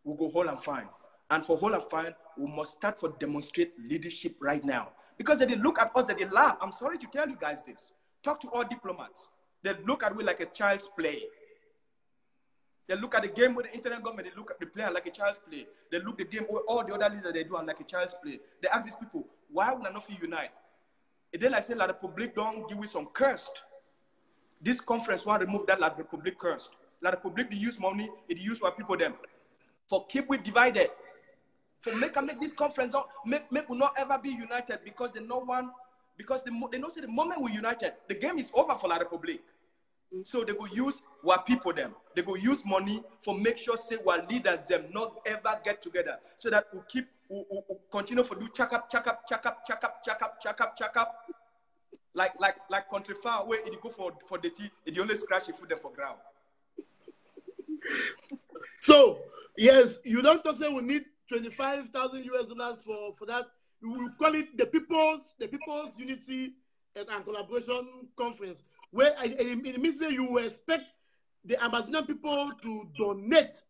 Speaker 2: we'll go whole and fine. And for whole and fine, we must start for demonstrate leadership right now. Because they look at us, they laugh. I'm sorry to tell you guys this. Talk to all diplomats. They look at we like a child's play. They look at the game with the internet government, they look at the player like a child's play. They look at the game with all the other leaders they do like a child's play. They ask these people, why would I not feel unite? It then like say La Republique don't give we some cursed. This conference want to remove that La Republique cursed. La Republique they use money, it use what people them. For keep we divided. For make this conference make we not ever be united because they know they know say the moment we united, the game is over for La Republique. So they go use what people them. They go use money for make sure say what leaders them not ever get together. So that we continue to do check up. Like country far away, it go for the tea, it only scratch your foot them for ground.
Speaker 1: So yes, you don't say we need $25,000 for that. We will call it the People's Unity and Collaboration Conference, where it means that you expect the Amazonian people to donate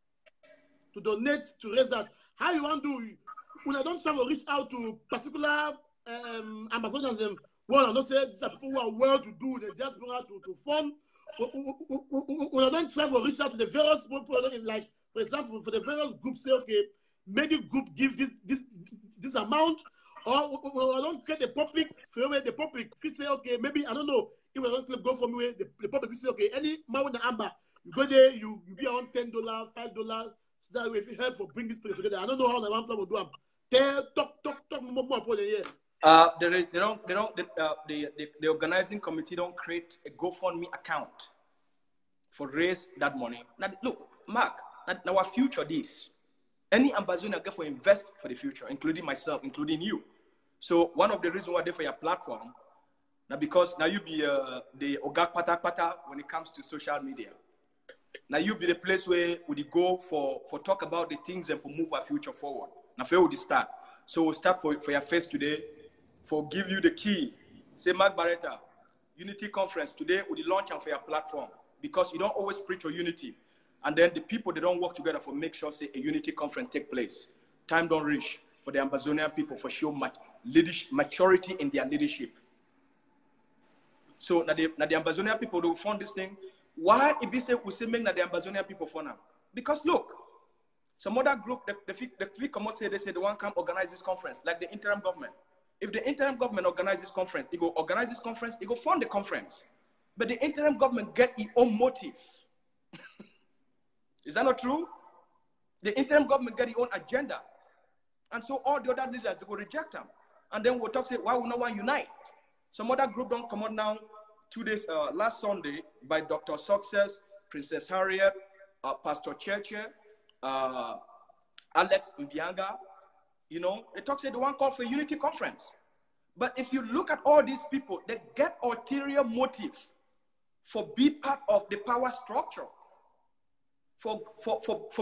Speaker 1: to raise that. How you want to do? When I don't try to reach out to particular Amazonians, well, I don't say these are people who are well to do, they just bring out to fund. When I don't try to reach out to the various people, like for example, for the various groups, say okay, maybe group give this amount, or I don't create the public, the public say okay, maybe I don't know if I don't go from where the public say okay, any man with the amber, you go there, you give around $10, $5, so that way if it helps for bring this place together. I don't know how the one plan will do them. Talk more about the year.
Speaker 2: The organizing committee don't create a GoFundMe account for raise that money. Now look, Mark, now our future this. Any ambassador get for invest for the future, including myself, including you. So one of the reasons why they for your platform, now because now you be the ogak pata when it comes to social media. Now you be the place where we go for talk about the things and for move our future forward. Now where would start? So we'll start for your face today, for give you the key. Say Mark Bareta, Unity Conference today with the launch and for your platform. Because you don't always preach for unity. And then the people, they don't work together for make sure, say, a unity conference take place. Time don't reach for the Ambazonian people for show maturity in their leadership. So now the Ambazonian people, they will fund this thing. Why it be say we say make the Ambazonian people fund now? Because look, some other group, the come out say they say they want to come organize this conference, like the interim government. If the interim government organize this conference, it go organize this conference, it go fund the conference. But the interim government get its own motive. Is that not true? The interim government get its own agenda. And so all the other leaders, they will reject them. And then we'll talk, say, why we not want to unite? Some other group don't come out now, 2 days, last Sunday, by Dr. Success, Princess Harriet, Pastor Cheche, Alex Mbianga. You know, they talk, say, they want to call for a unity conference. But if you look at all these people, they get ulterior motive for be part of the power structure. For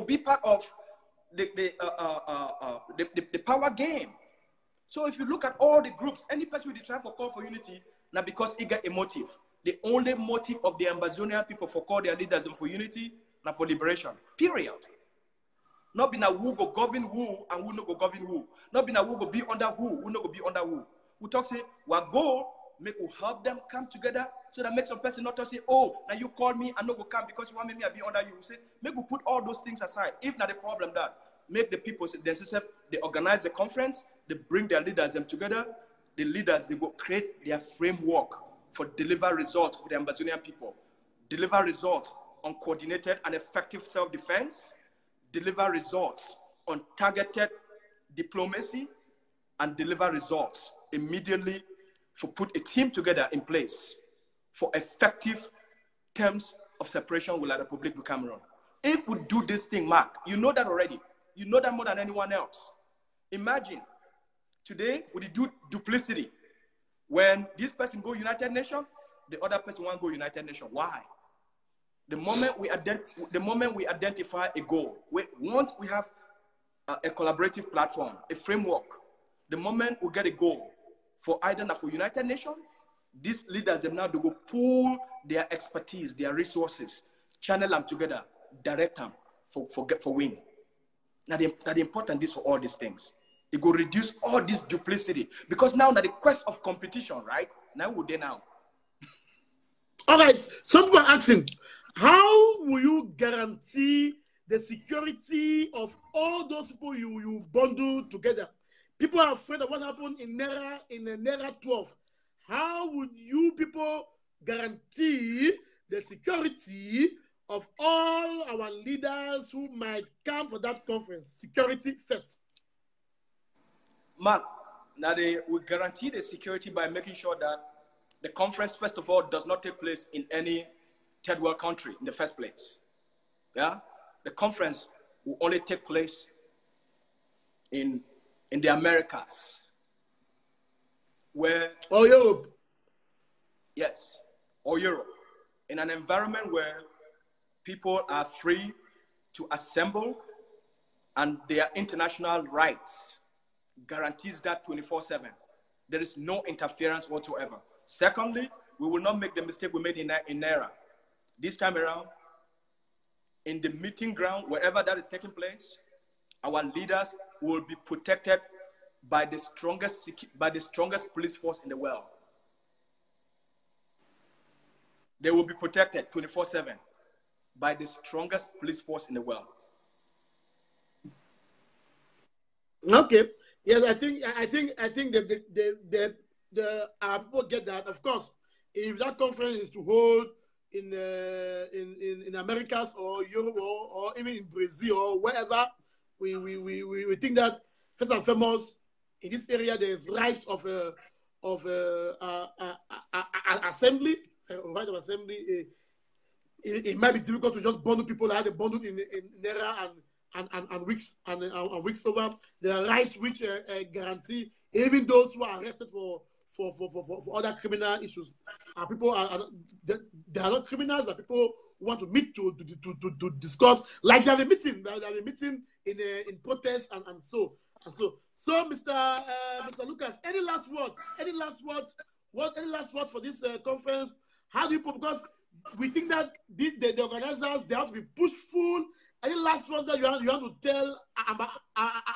Speaker 2: be part of the power game. So if you look at all the groups, any person who try for call for unity, now because he get a motive. The only motive of the Ambazonian people for call their leaders and for unity, now for liberation. Period. Not be now who go govern who and who no go govern who. Not be now who go be under who no go be under who. We talk say, what goal make we help them come together so that makes some person not to say, oh, now you call me and no go come because you want me to be under you. We say, make we put all those things aside. If not the problem that, make the people themselves, they organize the conference, they bring their leaders them together. The leaders, they go create their framework for deliver results with the Ambazonian people. Deliver results on coordinated and effective self-defense. Deliver results on targeted diplomacy. And deliver results immediately for put a team together in place for effective terms of separation with the Republic of Cameroon. If we do this thing, Mark, you know that already. You know that more than anyone else. Imagine today we do duplicity. When this person go United Nations, the other person won't go United Nations. Why? The moment we identify a goal, once we have a collaborative platform, a framework, the moment we get a goal for either for United Nations, these leaders have now to go pool their expertise, their resources, channel them together, direct them for win. Now the important is for all these things. It will reduce all this duplicity because now the quest of competition, right? Now we're there now.
Speaker 1: All right. Some people are asking, how will you guarantee the security of all those people you bundle together? People are afraid of what happened in Naira 12. how would you people guarantee the security of all our leaders who might come for that conference? Security first.
Speaker 2: Mark, now they will guarantee the security by making sure that the conference, first of all, does not take place in any third world country in the first place. Yeah? The conference will only take place in the Americas, where...
Speaker 1: Or Europe.
Speaker 2: Yes, or Europe, in an environment where people are free to assemble and their international rights guarantees that 24/7. There is no interference whatsoever. Secondly, we will not make the mistake we made in NERA. This time around, in the meeting ground, wherever that is taking place, our leaders will be protected by the strongest police force in the world. They will be protected 24/7 by the strongest police force in the world.
Speaker 1: Okay. Yes, I think the people get that. Of course, if that conference is to hold in Americas or Europe or even in Brazil or wherever, we think that first and foremost in this area there is right of assembly. Right of assembly. It might be difficult to just bundle people that had bundled in NERA and weeks over. The rights which guarantee even those who are arrested for other criminal issues. They are not criminals. Are people who want to meet to discuss, like they have a meeting. They have a meeting in protest and so. So, Mr. Lucas, any last words? Any last words for this conference? How do you put? Because we think that the organizers, they have to be pushful. Any last words that you have to tell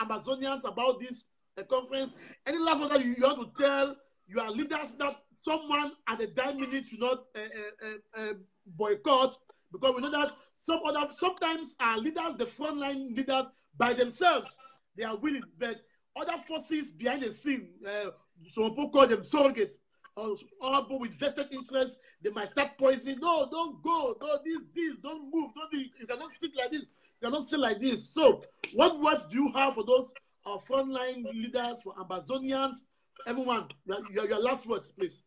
Speaker 1: Amazonians about this conference? Any last words that you have to tell your leaders that someone at the dying minute should not boycott? Because we know that sometimes our leaders, the frontline leaders, by themselves, they are willing, but other forces behind the scene, some people call them surrogates, or people with vested interests, they might start poisoning. No, don't go. No, this, don't move. You cannot sit like this. You cannot sit like this. So, what words do you have for those frontline leaders, for Amazonians, everyone? Your last words, please.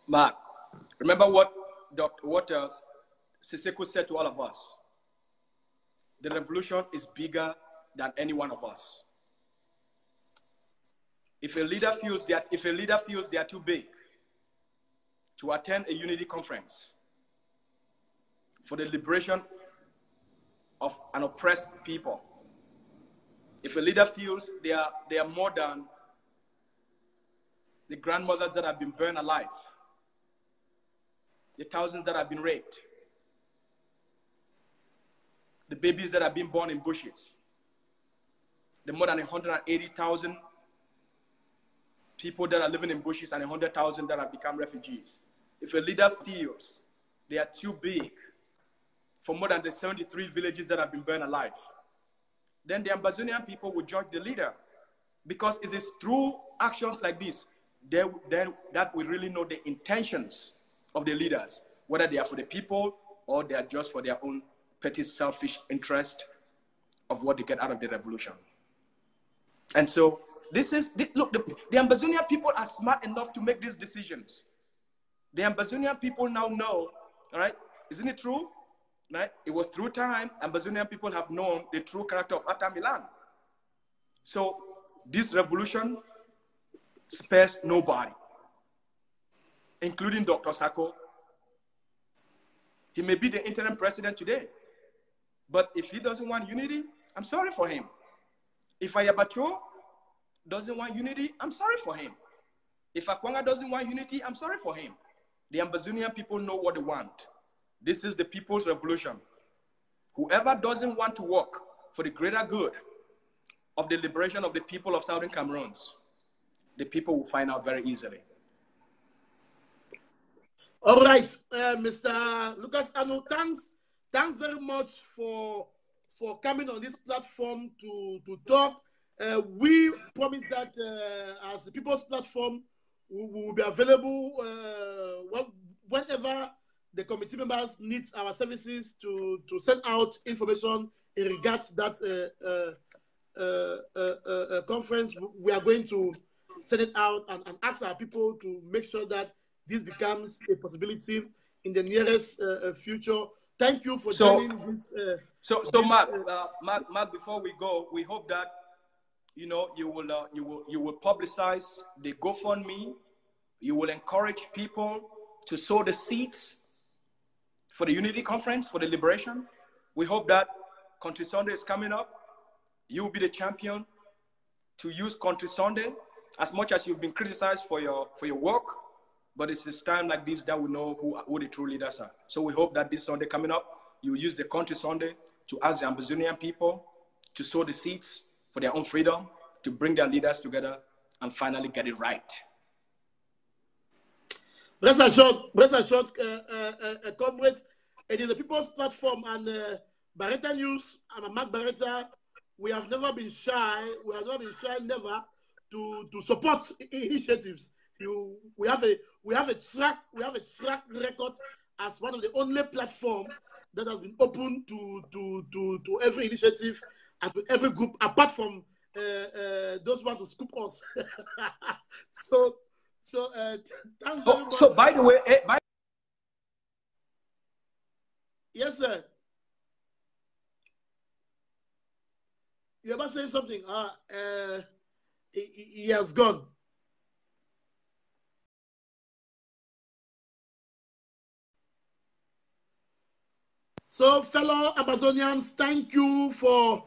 Speaker 2: Mark, remember what Dr. Waters Siseko said to all of us. The revolution is bigger than any one of us. If a leader feels they are too big to attend a unity conference for the liberation of an oppressed people, if a leader feels they are more than the grandmothers that have been burned alive, the thousands that have been raped, the babies that have been born in bushes, the more than 180,000 people that are living in bushes and 100,000 that have become refugees. If a leader feels they are too big for more than the 73 villages that have been burned alive, then the Amazonian people will judge the leader. Because it is through actions like this that we really know the intentions of the leaders, whether they are for the people or they are just for their own petty selfish interest of what they get out of the revolution. And so look, the Amazonian people are smart enough to make these decisions. The Amazonian people now know, all right, isn't it true? Right? It was through time, Amazonian people have known the true character of Atta Milan. So this revolution spares nobody, including Dr. Sako. He may be the interim president today, but if he doesn't want unity, I'm sorry for him. If Ayabacho doesn't want unity, I'm sorry for him. If Akwanga doesn't want unity, I'm sorry for him. The Amazonian people know what they want. This is the people's revolution. Whoever doesn't want to work for the greater good of the liberation of the people of Southern Cameroon, the people will find out very easily.
Speaker 1: All right, Mr. Lucas Anu, thanks very much for coming on this platform to talk. We promise that as the People's Platform, we will be available whenever the committee members need our services to send out information in regards to that conference. We are going to send it out and ask our people to make sure that this becomes a possibility in the nearest future. Thank you for joining this.
Speaker 2: Mark, before we go, we hope that you will publicize the GoFundMe. You will encourage people to sow the seeds for the Unity Conference, for the Liberation. We hope that Country Sunday is coming up. You will be the champion to use Country Sunday as much as you've been criticized for your work. But it's this time like this that we know who the true leaders are. So we hope that this Sunday coming up, you use the Country Sunday to ask the Amazonian people to sow the seeds for their own freedom, to bring their leaders together and finally get it right.
Speaker 1: Rest assured, comrades, it is a people's platform, and Bareta News, I'm Mark Bareta. We have never been shy. We have never been shy, never, to support initiatives. We have a track record as one of the only platforms that has been open to every initiative and to every group, apart from those ones who scoop us. So thanks very much.
Speaker 2: So by the way,
Speaker 1: yes, sir. You ever say something? He has gone. So, fellow Amazonians, thank you for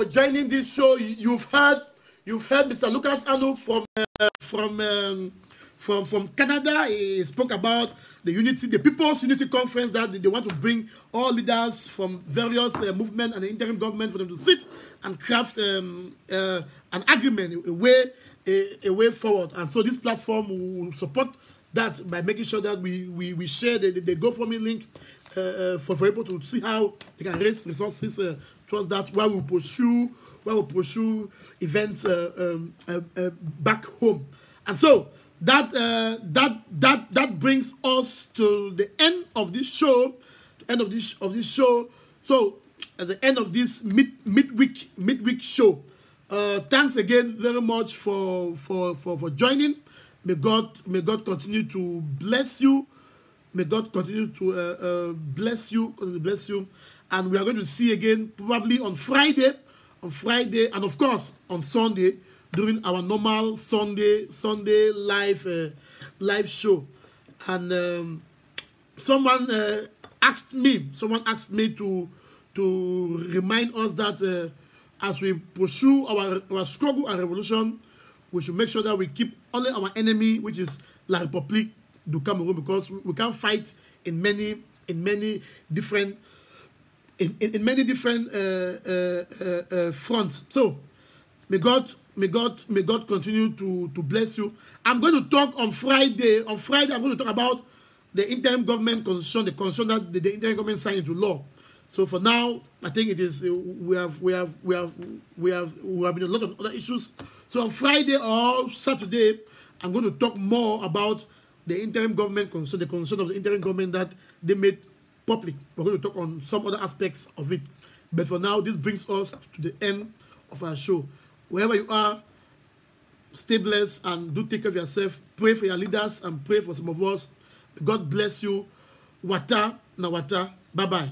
Speaker 1: joining this show. You've heard Mr. Lucas Asuh from Canada. He spoke about the People's Unity Conference, that they want to bring all leaders from various movements and the interim government for them to sit and craft an agreement, a way forward. And so this platform will support that by making sure that we share the GoFundMe link for people to see how they can raise resources towards that, while we pursue events back home. And so that brings us to the end of this show. So at the end of this midweek show, thanks again very much for joining. May God continue to bless you. May God continue to bless you, and we are going to see you again probably on Friday, and of course on Sunday during our normal Sunday live show. And someone asked me to remind us that as we pursue our struggle and revolution, we should make sure that we keep only our enemy, which is La République du Cameroon, because we can't fight in many different fronts. So may God continue to bless you. I'm going to talk on Friday. On Friday, I'm going to talk about the interim government constitution, the constitution that the interim government signed into law. So for now, I think it is we have been a lot of other issues. So on Friday or Saturday, I'm going to talk more about the interim government constitution, the constitution of the interim government that they made public. We're going to talk on some other aspects of it. But for now, this brings us to the end of our show. Wherever you are, stay blessed and do take care of yourself. Pray for your leaders and pray for some of us. God bless you. Wata na wata. Bye-bye.